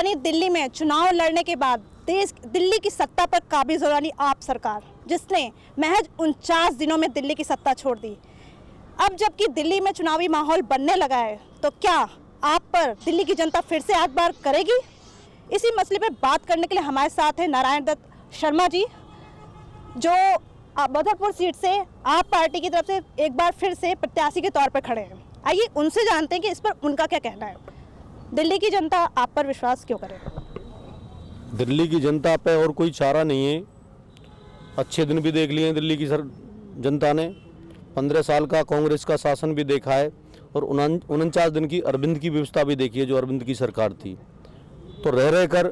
यानी दिल्ली में चुनाव लड़ने के बाद दिल्ली की सत्ता पर काबिज हो यानी आप सरकार, जिसने महज 49 दिनों में दिल्ली की सत्ता छोड़ दी। अब जबकि दिल्ली में चुनावी माहौल बनने लगा है, तो क्या आप पर दिल्ली की जनता फिर से एतबार करेगी? इसी मसले पर बात करने के लिए हमारे साथ हैं नारायण दत्त शर्मा जी, जो बदरपुर सीट से आप पार्टी की तरफ से एक बार फिर से प्रत्याशी के तौर पर खड़े हैं। आइए उनसे जानते हैं कि इस पर उनका क्या कहना है। दिल्ली की जनता आप पर विश्वास क्यों करे? दिल्ली की जनता पे और कोई चारा नहीं है। अच्छे दिन भी देख लिए हैं दिल्ली की जनता ने। 15 साल का कांग्रेस का शासन भी देखा है और 49 दिन की अरविंद की व्यवस्था भी देखी है, जो अरविंद की सरकार थी। तो रह कर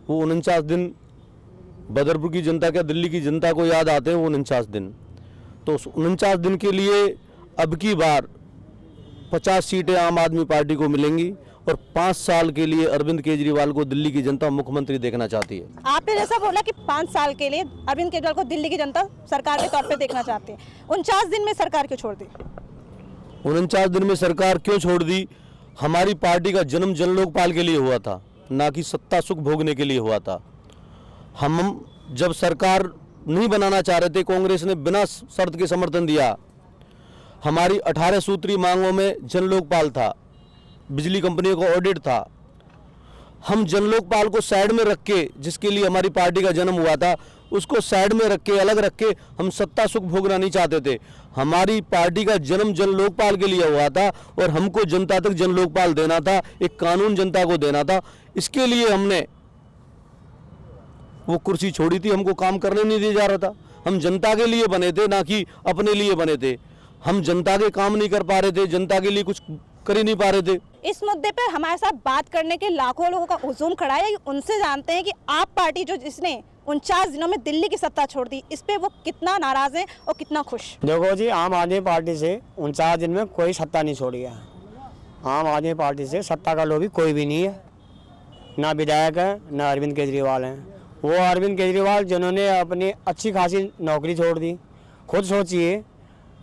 वो 49 दिन बदरपुर की जनता क्या दिल्ली की जनता को याद आते हैं वो 49 दिन। तो उस 49 दिन के लिए अब की बार 50 सीटें आम आदमी पार्टी को मिलेंगी और 5 साल के लिए अरविंद केजरीवाल को दिल्ली की जनता मुख्यमंत्री देखना चाहती है। आपने जैसा बोला कि 5 साल के लिए अरविंद केजरीवाल को दिल्ली की जनता सरकार के तौर पे देखना चाहती है, 49 दिन में सरकार क्यों छोड़ दी? 49 दिन में सरकार क्यों छोड़ दी? हमारी पार्टी का जन्म जन लोकपाल के लिए हुआ था, ना कि सत्ता सुख भोगने के लिए हुआ था। हम जब सरकार नहीं बनाना चाह रहे थे, कांग्रेस ने बिना शर्त के समर्थन दिया। हमारी 18 सूत्री मांगों में जन लोकपाल था, बिजली कंपनी का ऑडिट था। हम जन लोकपाल को साइड में रख के, जिसके लिए हमारी पार्टी का जन्म हुआ था, उसको साइड में रख के, अलग रख के हम सत्ता सुख भोगना नहीं चाहते थे। हमारी पार्टी का जन्म जन लोकपाल के लिए हुआ था और हमको जनता तक जन लोकपाल देना था, एक कानून जनता को देना था। इसके लिए हमने वो कुर्सी छोड़ी थी। हमको काम करने नहीं दिया जा रहा था। हम जनता के लिए बने थे, ना कि अपने लिए बने थे। हम जनता के काम नहीं कर पा रहे थे, जनता के लिए कुछ कर ही नहीं पा रहे थे। इस मुद्दे पर हमारे साथ बात करने के लाखों लोगों का हुजूम खड़ा है। उनसे जानते हैं कि आप पार्टी जो जिसने 49 दिनों में दिल्ली की सत्ता छोड़ दी, इस पे वो कितना नाराज हैं और कितना खुश। देखो जी, आम आदमी पार्टी से 49 दिन में कोई सत्ता नहीं छोड़ी है। आम आदमी पार्टी से सत्ता का लोभी कोई भी नहीं है, ना विधायक है ना अरविंद केजरीवाल हैं। वो अरविंद केजरीवाल जिन्होंने अपनी अच्छी खासी नौकरी छोड़ दी, खुद सोचिए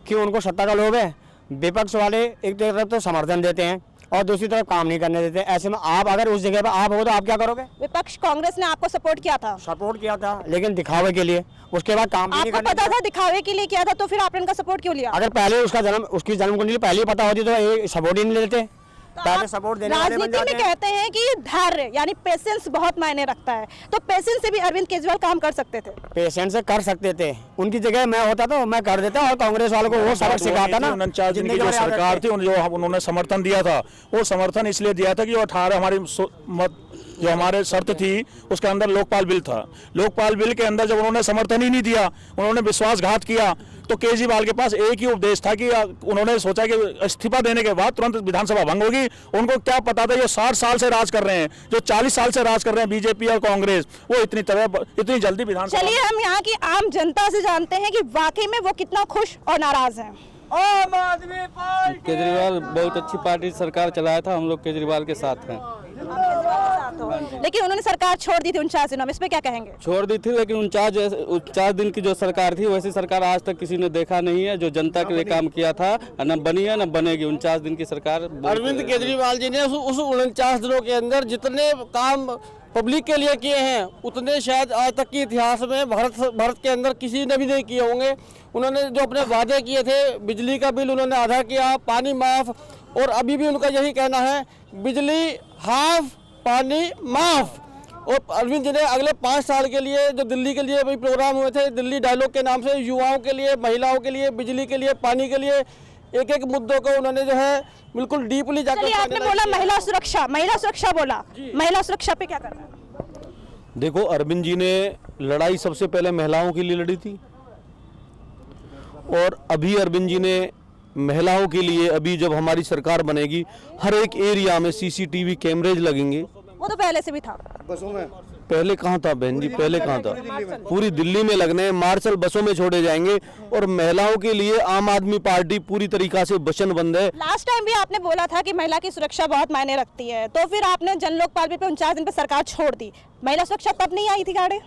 कि उनको सत्ता का लोभ है। विपक्ष वाले एक तरफ तो समर्थन देते हैं और दूसरी तरफ काम नहीं करने देते। ऐसे में आप अगर उस जगह पर आप हो तो आप क्या करोगे? विपक्ष कांग्रेस ने आपको सपोर्ट किया था, लेकिन दिखावे के लिए। उसके बाद काम भी नहीं करने। आपको पता था दिखावे के लिए किया था, तो फिर आपने उनका सपोर्ट क्यों लिया? अगर पहले उसकी जन्म कुंडली पहले ही पता होती तो सपोर्ट ही नहीं लेते। पहले सपोर्ट देने वाले बन जाते हैं। राजनीति में कहते हैं कि धैर्य यानी पेशेंस बहुत मायने रखता है, तो पेशेंस से भी अरविंद केजरीवाल काम कर सकते थे। पेशेंस से कर सकते थे, उनकी जगह मैं होता तो मैं कर देता। और कांग्रेस वालों को वो सबक सिखाता ना। 49 दिन की जो सरकार थी, जो उन्होंने समर्थन दिया था, वो समर्थन इसलिए दिया था कि 18 हमारी जो हमारे शर्त थी उसके अंदर लोकपाल बिल था। लोकपाल बिल के अंदर जब उन्होंने समर्थन ही नहीं दिया, उन्होंने विश्वासघात किया, तो केजरीवाल के पास एक ही उपदेश था कि उन्होंने सोचा कि इस्तीफा देने के बाद तुरंत विधानसभा भंग होगी। उनको क्या पता था ये 60 साल से राज कर रहे हैं, जो 40 साल से राज कर रहे हैं बीजेपी और कांग्रेस, वो इतनी जल्दी विधानसभा। चलिए हम यहाँ की आम जनता से जानते हैं कि वाकई में वो कितना खुश और नाराज हैं। आम आदमी पार्टी केजरीवाल बहुत अच्छी पार्टी सरकार चलाया था, हम लोग केजरीवाल के साथ हैं। लेकिन उन्होंने सरकार छोड़ दी थी 49 दिनों में, इस पे क्या कहेंगे? छोड़ दी थी, लेकिन 49 दिन की जो सरकार थी वैसी सरकार आज तक किसी ने देखा नहीं है। जो जनता के लिए काम किया था न बनी है न बनेगी। 49 दिन की सरकार अरविंद केजरीवाल जी ने उस 49 दिनों के अंदर जितने काम पब्लिक के लिए किए हैं, उतने शायद आज तक के इतिहास में भारत के अंदर किसी ने भी नहीं किए होंगे। उन्होंने जो अपने वादे किए थे, बिजली का बिल उन्होंने आधा किया, पानी माफ, और अभी भी उनका यही कहना है बिजली हाफ पानी माफ। और अरविंद जी ने अगले 5 साल के लिए जो दिल्ली के लिए भी प्रोग्राम हुए थे, दिल्ली डायलॉग के नाम से, युवाओं के लिए, महिलाओं के लिए, बिजली के लिए, पानी के लिए, एक एक मुद्दों को उन्होंने जो है बिल्कुल डीपली जाकर। आपने बोला महिला सुरक्षा बोला, महिला सुरक्षा पे क्या करना है? देखो, अरविंद जी ने लड़ाई सबसे पहले महिलाओं के लिए लड़ी थी और अभी अरविंद जी ने महिलाओं के लिए, अभी जब हमारी सरकार बनेगी, हर एक एरिया में सीसीटीवी कैमरेज लगेंगे। वो तो पहले से भी था। बसों में पहले कहाँ था बहन जी? पहले कहाँ था? पूरी दिल्ली में लगने, मार्शल बसों में छोड़े जाएंगे। और महिलाओं के लिए आम आदमी पार्टी पूरी तरीका से वचनबद्ध है। लास्ट टाइम भी आपने बोला था कि महिला की सुरक्षा बहुत मायने रखती है, तो फिर आपने जन लोकपाल पे 49 दिन पे सरकार छोड़ दी। महिला सुरक्षा तब नहीं आई थी गाड़े?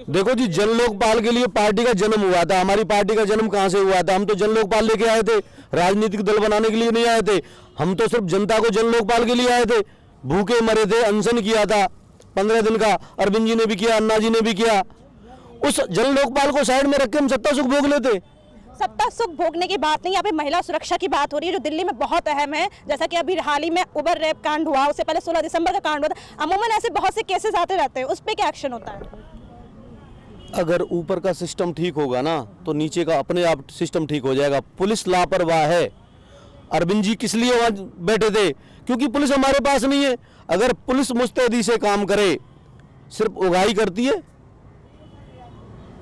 देखो जी, जन लोकपाल के लिए पार्टी का जन्म हुआ था। हमारी पार्टी का जन्म कहाँ से हुआ था? हम तो जन लोकपाल लेके आए थे, राजनीतिक दल बनाने के लिए नहीं आए थे। हम तो सिर्फ जनता को जन लोकपाल के लिए आए थे। भूखे मरे थे, अनशन किया था 15 दिन का, अरविंद जी ने भी किया, अन्ना जी ने भी किया। उस जन लोकपाल को साइड में रख के हम सत्ता सुख भोग लेते। सत्ता सुख भोगने की बात नहीं, यहाँ पे महिला सुरक्षा की बात हो रही है, जो दिल्ली में बहुत अहम है। जैसा कि अभी हाल ही में उबर रेप कांड हुआ, उससे पहले 16 दिसंबर का कांड हुआ था। अमूमन ऐसे बहुत से केसेस आते रहते हैं, उस पर क्या एक्शन होता है? अगर ऊपर का सिस्टम ठीक होगा ना तो नीचे का अपने आप सिस्टम ठीक हो जाएगा। पुलिस लापरवाह है। अरविंद जी किस लिए वहाँ बैठे थे? क्योंकि पुलिस हमारे पास नहीं है। अगर पुलिस मुस्तैदी से काम करे, सिर्फ उगाही करती है।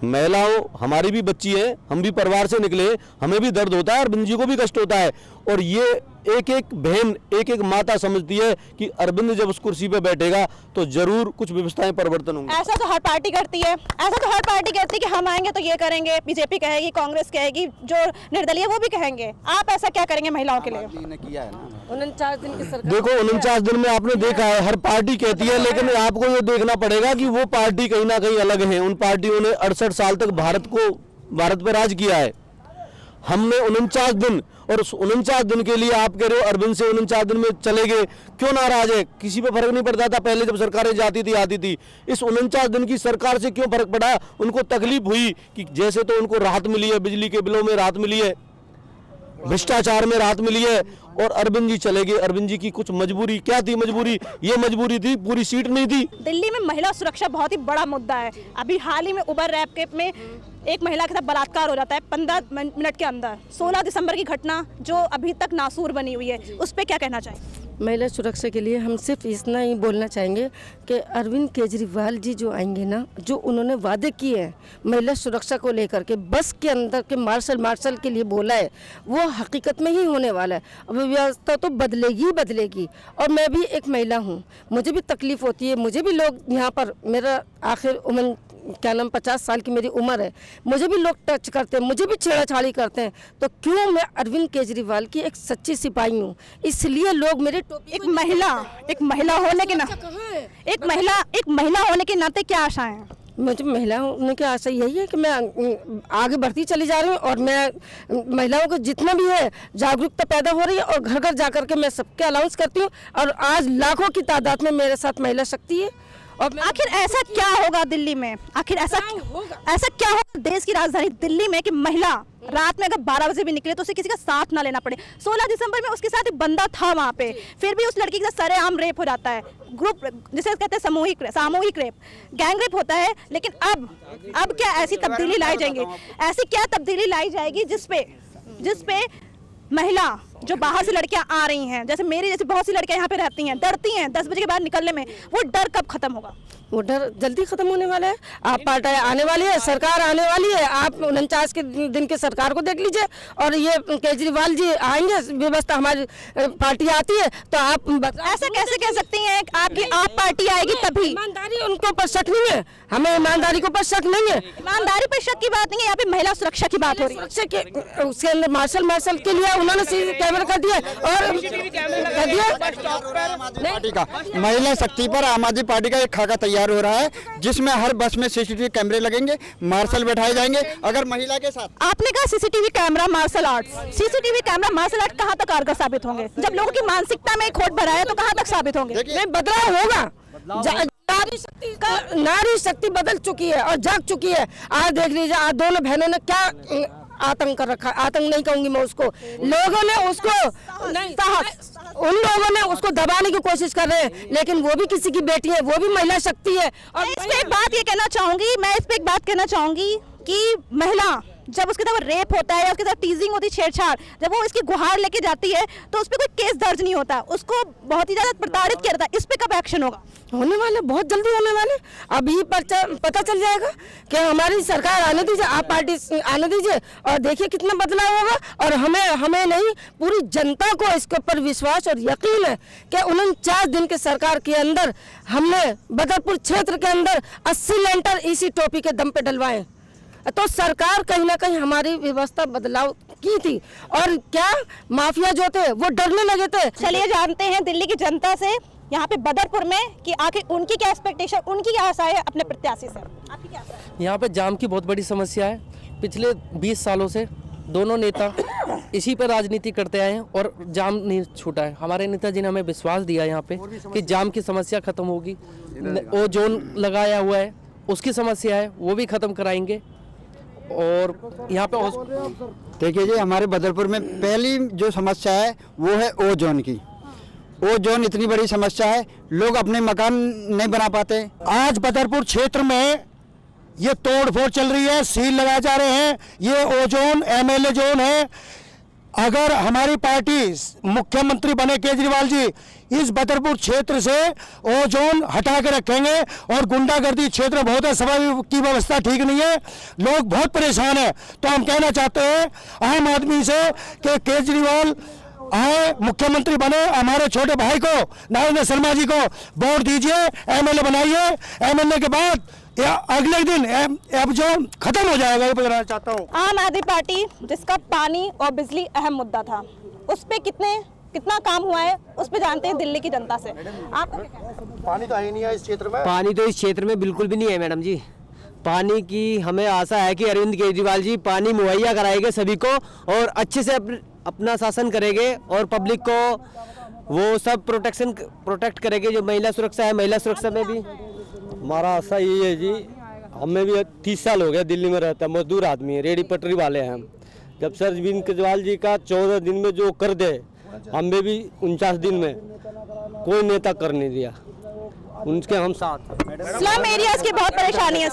महिलाओं, हमारी भी बच्ची है, हम भी परिवार से निकले, हमें भी दर्द होता है, अरविंद जी को भी कष्ट होता है। और ये एक एक बहन, एक एक माता समझती है कि अरविंद जब उस कुर्सी पे बैठेगा तो जरूर कुछ व्यवस्थाएं परिवर्तन होंगे। ऐसा तो हर पार्टी करती है, ऐसा तो हर पार्टी कहती है कि हम आएंगे तो ये करेंगे। बीजेपी कहेगी, कांग्रेस कहेगी, जो निर्दलीय वो भी कहेंगे। आप ऐसा क्या करेंगे महिलाओं के लिए? 49 दिन की सरकार। देखो 49 दिन में आपने देखा है, हर पार्टी कहती है, लेकिन आपको ये देखना पड़ेगा कि वो पार्टी कहीं ना कहीं अलग है। उन पार्टियों ने 68 साल तक भारत पे राज किया है। हमने 49 दिन, और उस 49 दिन के लिए आप कह रहे हो अरविंद से 49 दिन में चले गए, क्यों नाराज है? किसी पे फर्क नहीं पड़ता था पहले जब सरकारें जाती थी आती थी। इस 49 दिन की सरकार से क्यों फर्क पड़ा? उनको तकलीफ हुई कि जैसे तो उनको राहत मिली है, बिजली के बिलों में राहत मिली है, भ्रष्टाचार में राहत मिली है, और अरविंद जी चले गए। अरविंद जी की कुछ मजबूरी क्या थी? मजबूरी ये मजबूरी थी, पूरी सीट नहीं थी। दिल्ली में महिला सुरक्षा बहुत ही बड़ा मुद्दा है। अभी हाल ही में उबर रैप केस में एक महिला के साथ बलात्कार हो जाता है 15 मिनट के अंदर। 16 दिसंबर की घटना जो अभी तक नासूर बनी हुई है, उस पर क्या कहना चाहिए? महिला सुरक्षा के लिए हम सिर्फ इतना ही बोलना चाहेंगे कि अरविंद केजरीवाल जी जो आएंगे ना, जो उन्होंने वादे किए हैं महिला सुरक्षा को लेकर के, बस के अंदर के मार्शल के लिए बोला है, वो हकीकत में ही होने वाला है। अब व्यवस्था तो बदलेगी ही बदलेगी। और मैं भी एक महिला हूँ, मुझे भी तकलीफ होती है, मुझे भी लोग यहाँ पर, मेरा आखिर उम्र क्या नाम 50 साल की मेरी उम्र है, मुझे भी लोग टच करते हैं, मुझे भी छेड़ाछाड़ी करते हैं। तो क्यों? मैं अरविंद केजरीवाल की एक सच्ची सिपाही हूँ, इसलिए लोग मेरे टोपी। एक महिला होने के नाते, एक महिला होने के नाते क्या आशाएं हैं? मुझे महिला होने की आशा यही है कि मैं आगे बढ़ती चली जा रही हूँ, और मैं महिलाओं को जितना भी है जागरूकता पैदा हो रही है, और घर घर जा करके मैं सबके अनाउंस करती हूँ। और आज लाखों की तादाद में मेरे साथ महिला शक्ति है। और आखिर ऐसा क्या होगा दिल्ली में? आखिर ऐसा क्या होगा देश की राजधानी दिल्ली में कि महिला रात में अगर 12 बजे भी निकले तो उसे किसी का साथ ना लेना पड़े? 16 दिसंबर में उसके साथ एक बंदा था वहाँ पे, फिर भी उस लड़की के साथ सरेआम रेप हो जाता है। ग्रुप जिसे कहते हैं सामूहिक रेप, गैंग रेप होता है। लेकिन अब क्या ऐसी तब्दीली लाई जाएगी? ऐसी क्या तब्दीली लाई जाएगी जिसपे महिला जो बाहर से लड़कियां आ रही हैं, जैसे मेरी जैसी बहुत सी लड़कियां यहाँ पे रहती हैं, डरती हैं 10 बजे के बाद निकलने में, वो डर कब खत्म होगा? वो डर जल्दी खत्म होने वाला है। आप पार्टी आने वाली है, सरकार आने वाली है, आप 49 के दिन की सरकार को देख लीजिए, और ये केजरीवाल जी आएंगे, व्यवस्था हमारी पार्टी आती है तो आप ऐसा कैसे कह सकती हैं आपकी आप पार्टी आएगी तभी? ईमानदारी उनके ऊपर शक नहीं है, हमें ईमानदारी के ऊपर शक नहीं है। ईमानदारी पर शक की बात नहीं है, यहाँ पे महिला सुरक्षा की बात हो रही है। उसके अंदर मार्शल के लिए उन्होंने कैमरा कर दिया, और पार्टी का महिला शक्ति पर आम आदमी पार्टी का एक खाका तैयार हो रहा है, जिसमें हर बस में सीसीटीवी कैमरे लगेंगे, मार्शल बैठाए जाएंगे। अगर महिला के साथ आपने कहा CCTV camera martial art, CCTV camera martial art कहाँ तक कारगर साबित होंगे? जब लोगों की मानसिकता में खोट भरा है तो कहाँ तक साबित होंगे? नहीं, बदलाव होगा। नारी शक्ति बदल चुकी है और जाग चुकी है। आज देख लीजिए, आज दोनों बहनों ने क्या आतंक कर रखा, आतंक नहीं कहूंगी मैं उसको, लोगों ने उसको उन लोगों ने उसको दबाने की कोशिश कर रहे हैं, लेकिन वो भी किसी की बेटी है, वो भी महिला शक्ति है। और इस पे एक बात कहना चाहूंगी कि महिला जब उसके साथ रेप होता है या उसके साथ टीजिंग होती है, छेड़छाड़, जब वो इसकी गुहार लेके जाती है तो उस पर कोई केस दर्ज नहीं होता, उसको बहुत ही ज्यादा प्रताड़ित किया जाता है। इस पे कब एक्शन होगा? होने वाले, बहुत जल्दी होने वाले। अभी पता चल जाएगा कि हमारी सरकार आने दीजिए, आप पार्टी आने दीजिए, और देखिए कितना बदलाव होगा। और हमें नहीं, पूरी जनता को इसके ऊपर विश्वास और यकीन है कि 49 दिन के सरकार के अंदर हमने बदरपुर क्षेत्र के अंदर 80 लेंटर इसी टोपी के दम पे डलवाए। तो सरकार कहीं ना कहीं हमारी व्यवस्था बदलाव की थी, और क्या माफिया जो थे वो डरने लगे थे। चलिए जानते हैं दिल्ली की जनता से यहाँ पे बदरपुर में कि आखिर उनकी क्या एक्सपेक्टेशन, उनकी क्या आशा है अपने प्रत्याशी से। आपकी क्या आशा है? यहाँ पे जाम की बहुत बड़ी समस्या है। पिछले 20 सालों से दोनों नेता इसी पर राजनीति करते आए हैं और जाम नहीं छूटा है। हमारे नेताजी ने हमें विश्वास दिया यहाँ पे कि जाम की समस्या खत्म होगी। ओजोन लगाया हुआ है, उसकी समस्या है, वो भी खत्म कराएंगे। और यहाँ पे देखिए जी, हमारे बदरपुर में पहली जो समस्या है वो है ओजोन की। ओजोन इतनी बड़ी समस्या है, लोग अपने मकान नहीं बना पाते। आज बदरपुर क्षेत्र में ये तोड़फोड़ चल रही है, सील लगाए जा रहे हैं। ये ओजोन MLA जोन है। अगर हमारी पार्टी मुख्यमंत्री बने केजरीवाल जी, इस बदरपुर क्षेत्र से ओजोन हटा के रखेंगे। और गुंडागर्दी क्षेत्र बहुत है, सफाई की व्यवस्था ठीक नहीं है, लोग बहुत परेशान है। तो हम कहना चाहते हैं आम आदमी से कि केजरीवाल आए, मुख्यमंत्री बने, हमारे छोटे भाई को नरेंद्र शर्मा जी को वोट दीजिए, MLA बनाइए। MLA के बाद या अगले दिन अब जो खत्म हो जाएगा, ये बताना चाहता हूँ। आम आदमी पार्टी जिसका पानी और बिजली अहम मुद्दा था, उस पे कितना काम हुआ है, उस पे जानते हैं दिल्ली की जनता से। आप पानी तो है नहीं है इस क्षेत्र में। पानी तो इस क्षेत्र में बिल्कुल भी नहीं है मैडम जी। पानी की हमें आशा है कि अरविंद केजरीवाल जी पानी मुहैया कराएंगे सभी को और अच्छे से अपना शासन करेंगे और पब्लिक को वो सब प्रोटेक्ट करेंगे। जो महिला सुरक्षा है, महिला सुरक्षा में भी हमारा आशा यही है जी। हमें भी 30 साल हो गए दिल्ली में रहता है, मजदूर आदमी है, रेडी पटरी वाले हैं हम। जब सर अरविंद केजरीवाल जी का 14 दिन में जो कर दे, हमें भी 49 दिन में कोई नेता कर नहीं दिया, उनके हम साथ। स्लम एरियाज की बहुत परेशानी है।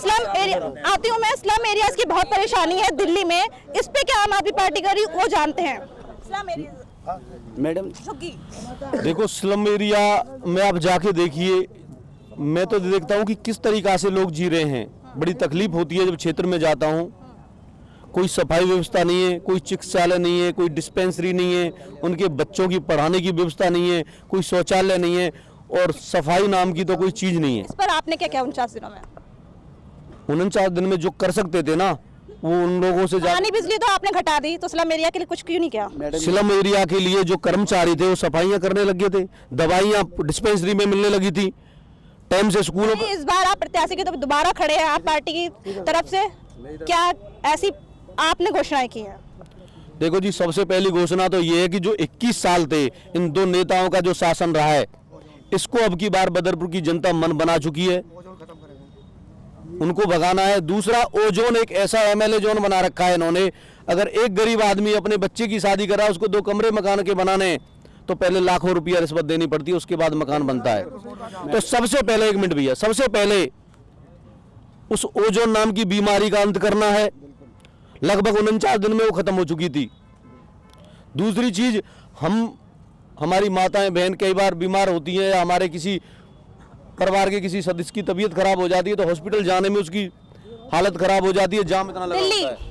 आती हूँ मैं, स्लम एरियाज की बहुत परेशानी है दिल्ली में। इस पे क्या आम आदमी पार्टी करी, वो जानते हैं। स्लम एरियाज मैडम देखो, स्लम एरिया में आप जाके देखिए, मैं तो देखता हूँ कि किस तरीका से लोग जी रहे हैं। बड़ी तकलीफ होती है जब क्षेत्र में जाता हूँ। कोई सफाई व्यवस्था नहीं है, कोई चिकित्सालय नहीं है, कोई डिस्पेंसरी नहीं है, उनके बच्चों की पढ़ाने की व्यवस्था नहीं है, कोई शौचालय नहीं है और सफाई नाम की तो कोई चीज नहीं है। इस पर आपने क्या किया 49 दिनों में? 49 दिन में जो कर सकते थे ना, वो उन लोगों से पानी बिजली तो आपने घटा दी, तो स्लम एरिया के लिए कुछ क्यों नहीं किया? स्लम एरिया के लिए जो कर्मचारी थे वो सफाइयां करने लगे थे, दवाइयां डिस्पेंसरी में मिलने लगी थी, टाइम से स्कूलों में। इस बार आप प्रत्याशी के तो दोबारा खड़े हैं आप पार्टी की तरफ से, क्या ऐसी आपने घोषणाएं की हैं? देखो जी, सबसे पहली घोषणा तो ये है कि जो 21 साल थे इन दो नेताओं का जो शासन रहा है, इसको अब की बार बदरपुर की जनता मन बना चुकी है, उनको भगाना है। दूसरा, ओजोन एक ऐसा MLA जोन बना रखा है इन्होंने। अगर एक गरीब आदमी अपने बच्चे की शादी करा, उसको 2 कमरे मकान के बनाने तो पहले लाखों रुपया रिश्वत देनी पड़ती है, उसके बाद मकान बनता है। तो सबसे पहले, एक मिनट भैया, सबसे पहले उस ओजोन नाम की बीमारी का अंत करना है। लगभग 49 दिन में वो खत्म हो चुकी थी। दूसरी चीज, हमारी माताएं बहन कई बार बीमार होती हैं, या हमारे किसी परिवार के किसी सदस्य की तबीयत खराब हो जाती है तो हॉस्पिटल जाने में उसकी हालत खराब हो जाती है, जाम इतना लगा होता है।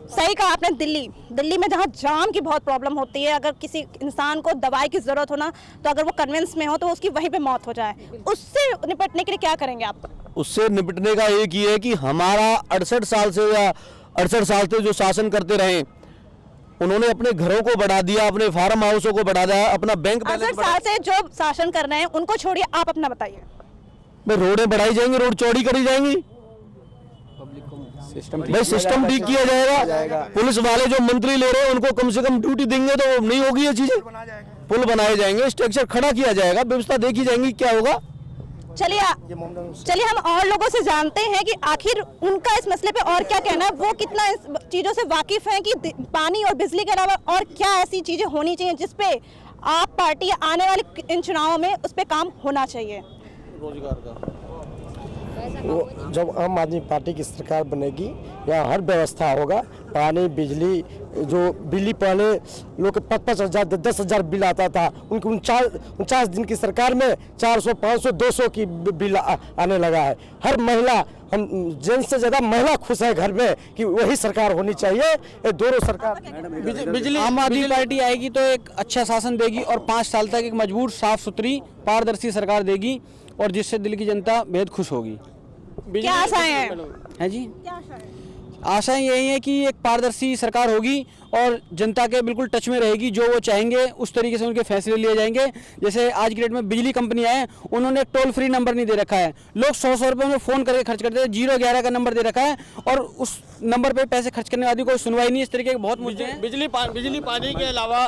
सही कहा आपने। दिल्ली में जहाँ जाम की बहुत प्रॉब्लम होती है, अगर किसी इंसान को दवाई की जरूरत हो ना, तो अगर वो कन्वेंस में हो तो उसकी वहीं पे मौत हो जाए। उससे निपटने के लिए क्या करेंगे आप? उससे निपटने का एक ही है कि हमारा 68 साल से जो शासन करते रहे, उन्होंने अपने घरों को बढ़ा दिया, अपने फार्म हाउसों को बढ़ा दिया, अपना बैंक बैलेंस 68 साल से जो शासन कर रहे हैं उनको छोड़िए, आप अपना बताइए। रोडें बढ़ाई जाएंगी, रोड चौड़ी करी जाएंगी, भाई सिस्टम ठीक किया जाएगा। पुलिस वाले जो मंत्री ले रहे हैं उनको कम से कम ड्यूटी देंगे तो नहीं होगी ये चीजें। पुल बनाए जाएंगे, स्ट्रक्चर खड़ा किया जाएगा, व्यवस्था देखी जाएंगी क्या होगा। चलिए हम और लोगों से जानते हैं कि आखिर उनका इस मसले पे और क्या कहना है, वो कितना इस चीज़ों से वाकिफ हैं कि पानी और बिजली के अलावा और क्या ऐसी चीज़ें होनी चाहिए जिस पे आप पार्टी आने वाले इन चुनावों में उस पर काम होना चाहिए। रोजगार का जब आम आदमी पार्टी की सरकार बनेगी, यहाँ हर व्यवस्था होगा। पानी बिजली, जो बिजली पहले लोग 5,000 10,000 बिल आता था, उनके 49 दिन की सरकार में 400 500 200 की बिल आने लगा है। हर महिला, हम जेंट्स से ज़्यादा महिला खुश है घर में कि वही सरकार होनी चाहिए। ये दोनों सरकार बिजली आम आदमी पार्टी आएगी तो एक अच्छा शासन देगी और 5 साल तक एक मजबूत, साफ सुथरी, पारदर्शी सरकार देगी और जिससे दिल्ली की जनता बेहद खुश होगी। क्या आशाएं हैं? है जी, आशाएं यही है कि एक पारदर्शी सरकार होगी और जनता के बिल्कुल टच में रहेगी। जो वो चाहेंगे उस तरीके से उनके फैसले लिए जाएंगे। जैसे आज की डेट में बिजली कंपनियां हैं, उन्होंने टोल फ्री नंबर नहीं दे रखा है। लोग 100 रुपये में फ़ोन करके खर्च करते हैं। 011 का नंबर दे रखा है और उस नंबर पे पैसे खर्च करने वाली कोई सुनवाई नहीं। इस तरीके के बहुत मुद्दे हैं। बिजली पानी के अलावा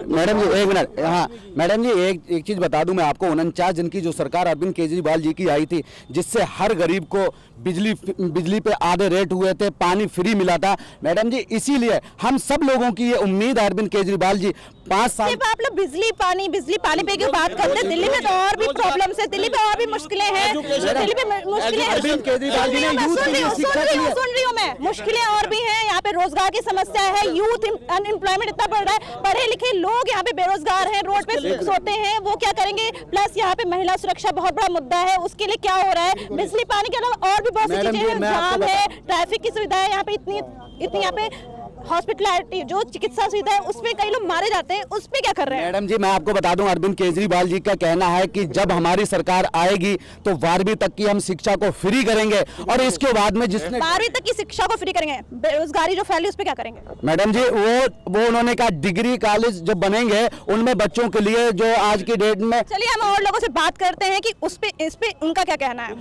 मैडम जी एक मिनट, हाँ मैडम जी एक चीज़ बता दूं मैं आपको, 49 दिन की जो सरकार अरविंद केजरीवाल जी की आई थी, जिससे हर गरीब को बिजली पे आधे रेट हुए थे, पानी फ्री मिला था। मैडम जी इसीलिए हम सब लोगों की ये उम्मीद है अरविंद केजरीवाल जी 5 साल। आप लोग बिजली पानी पे क्यों बात करते हैं? दिल्ली में तो और भी प्रॉब्लम्स है, दिल्ली में और भी मुश्किलें हैं, दिल्ली में मुश्किलें हैं। अरविंद केजरीवाल जी ने यूथ के लिए शिक्षा के लिए सुन रही हूँ मैं, मुश्किलें और भी हैं। यहाँ पे रोजगार की समस्या है, यूथ अनएम्प्लॉयमेंट इतना बढ़ रहा है, पढ़े लिखे लोग यहाँ पे बेरोजगार हैं, रोड पे सोते हैं, वो क्या करेंगे? प्लस यहाँ पे महिला सुरक्षा बहुत बड़ा मुद्दा है, उसके लिए क्या हो रहा है? बिजली पानी के अलावा और भी बहुत सी चीजें हैं, जाम है, ट्रैफिक की सुविधा है, यहाँ पे इतनी यहाँ पे हॉस्पिटलिटी जो चिकित्सा सुविधा है उसमें कई लोग मारे जाते हैं, उस पे क्या कर रहे हैं? मैडम जी मैं आपको बता दूं, अरविंद केजरीवाल जी का कहना है कि जब हमारी सरकार आएगी तो 12वीं तक की हम शिक्षा को फ्री करेंगे और इसके बाद में जिसने 12वीं तक की शिक्षा को फ्री करेंगे, बेरोजगारी जो फैली उस पे क्या करेंगे? मैडम जी वो उन्होंने कहा डिग्री कॉलेज जब बनेंगे उनमें बच्चों के लिए जो आज की डेट में। चलिए हम और लोगों से बात करते हैं कि इस पे उनका क्या कहना है।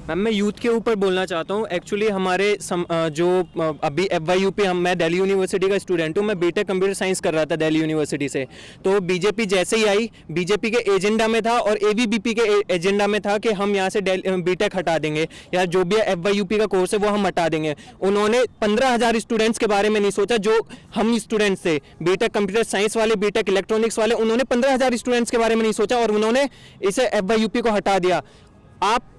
मैम मैं यूथ के ऊपर बोलना चाहता हूँ। एक्चुअली हमारे जो अभी FYUP मैं दिल्ली यूनिवर्सिटी का स्टूडेंट हूँ, मैं बीटेक कंप्यूटर साइंस कर रहा था दिल्ली यूनिवर्सिटी से। तो बीजेपी जैसे ही आई, बीजेपी के एजेंडा में था और ABVP के एजेंडा में था कि हम यहाँ से बीटेक हटा देंगे या जो भी FYUP का कोर्स है वो हम हटा देंगे। उन्होंने 15,000 स्टूडेंट्स के बारे में नहीं सोचा जो हम स्टूडेंट्स थे, बीटेक कंप्यूटर साइंस वाले, बीटेक इलेक्ट्रॉनिक्स वाले, उन्होंने 15,000 स्टूडेंट्स के बारे में नहीं सोचा और उन्होंने इसे FYUP को हटा दिया। आप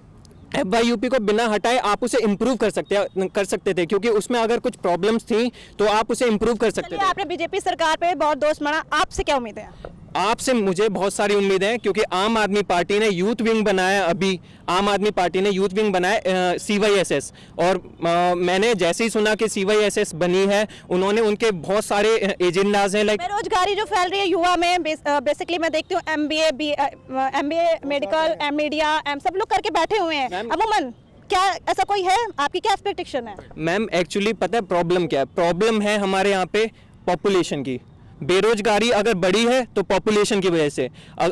FYUP को बिना हटाए आप उसे इम्प्रूव कर सकते थे, क्योंकि उसमें अगर कुछ प्रॉब्लम्स थी तो आप उसे इम्प्रूव कर सकते थे। आपने बीजेपी सरकार पे बहुत दोष माना, आपसे क्या उम्मीद है? आपसे मुझे बहुत सारी उम्मीदें हैं, क्योंकि आम आदमी पार्टी ने यूथ विंग बनाया, अभी आम आदमी पार्टी ने यूथ विंग बनाया CYSS, और मैंने जैसे ही सुना कि CYSS बनी है, उन्होंने उनके बहुत सारे एजेंडाज हैं। लाइक बेरोजगारी जो फैल रही है युवा में, बेसिकली मैं देखती हूँ MBA मेडिकल मीडिया सब लोग करके बैठे हुए हैं। अमूमन क्या ऐसा कोई है? आपकी क्या एक्सपेक्टेशन है? मैम एक्चुअली पता है प्रॉब्लम क्या है? प्रॉब्लम है हमारे यहाँ पे पॉपुलेशन की। बेरोजगारी अगर बढ़ी है तो पॉपुलेशन की वजह से।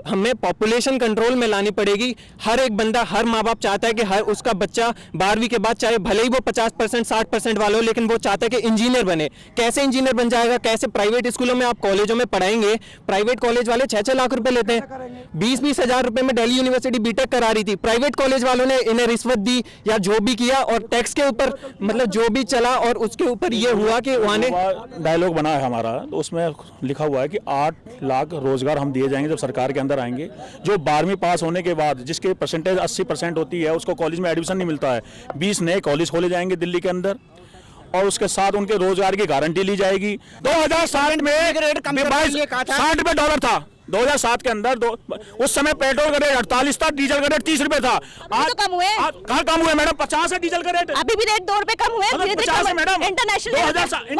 हमें पॉपुलेशन कंट्रोल में लानी पड़ेगी। हर एक बंदा, हर माँ बाप चाहता है कि हर उसका बच्चा 12वीं के बाद, चाहे भले ही वो 50% 60% वाले हो, लेकिन वो चाहता है कि इंजीनियर बने। कैसे इंजीनियर बन जाएगा? कैसे? प्राइवेट स्कूलों में आप कॉलेजों में पढ़ाएंगे, प्राइवेट कॉलेज वाले 6-6 लाख रुपए लेते हैं। 20-20 हज़ार रुपए में दिल्ली यूनिवर्सिटी बीटेक करा रही थी, प्राइवेट कॉलेज वालों ने इन्हें रिश्वत दी या जो भी किया, और टैक्स के ऊपर मतलब जो भी चला, और उसके ऊपर ये हुआ कि वहाँ ने डायलॉग बना है हमारा, तो उसमें लिखा हुआ है कि 8 लाख रोजगार हम दिए जाएंगे जब सरकार के अंदर आएंगे। जो 12वीं पास होने के बाद जिसके परसेंटेज 80% होती है उसको कॉलेज में एडमिशन नहीं मिलता है। 20 नए कॉलेज खोले जाएंगे दिल्ली के अंदर और उसके साथ उनके रोजगार की गारंटी ली जाएगी। 2007 में $60 था। 2007 के अंदर उस समय पेट्रोल का रेट 48 था, डीजल का रेट 30 रुपए था। आज तो कम हुए। कहाँ कम हुए मैडम? 50 है डीजल का रेट। अभी भी रेट 2 रुपए कम हुए। $50 है मैडम। इंटरनेशनल के अंदर $60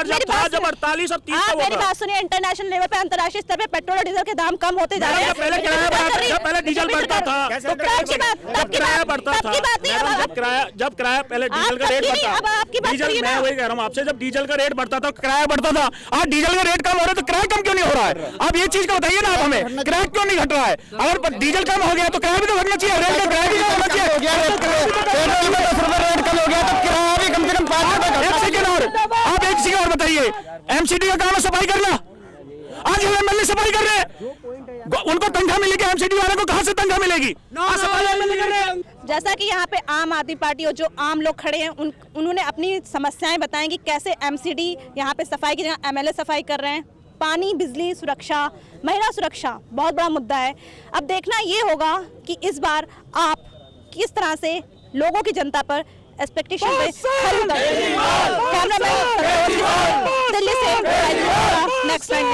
जब था, जब 48 और 30 मेरी बात सुनिए, इंटरनेशनल लेवल पे, अंतर्राष्ट्रीय स्तर पे पेट्रोल और डीजल के दाम कम होते जा रहे हैं। पहले डीजल बढ़ता था, जब किराया बढ़ता था, जब किराया पहले डीजल का रेट बढ़ता, डीजल मैं वही कह रहा हूँ आपसे, जब डीजल का रेट बढ़ता था किराया बढ़ता था। आज डीजल का रेट कम हो रहा है तो किराया कम क्यों नहीं हो रहा है? आप ये चीज का बताइए ना, आप हमें किराया क्यों नहीं घट रहा है? अगर डीजल कम हो गया तो किराया भी तो घटना चाहिए, रेट का किराया भी होना चाहिए। पेट्रोल में 10 रुपए रेट कम हो गया तो किराया भी कम से कम 5 रुपए। एक सेकंड और, आप एक सेकंड और बताइए, MCD का काम है सफाई करना, आज MLA सफाई कर रहे हैं, उनको तनख्वाह मिलेगी, MCD वाले को कहाँ से तनख्वाह मिलेगी? जैसा कि यहाँ पे आम आदमी पार्टी और जो आम लोग खड़े हैं उन्होंने अपनी समस्याएं बताएं कि कैसे MCD यहाँ पे सफाई की जगह MLA सफाई कर रहे हैं। पानी, बिजली, सुरक्षा, महिला सुरक्षा बहुत बड़ा मुद्दा है। अब देखना ये होगा कि इस बार आप किस तरह से लोगों की जनता पर एक्सपेक्टेशन पे खरी उतरते हैं। कैमरामैन दिल्ली से नेक्स्ट टाइम।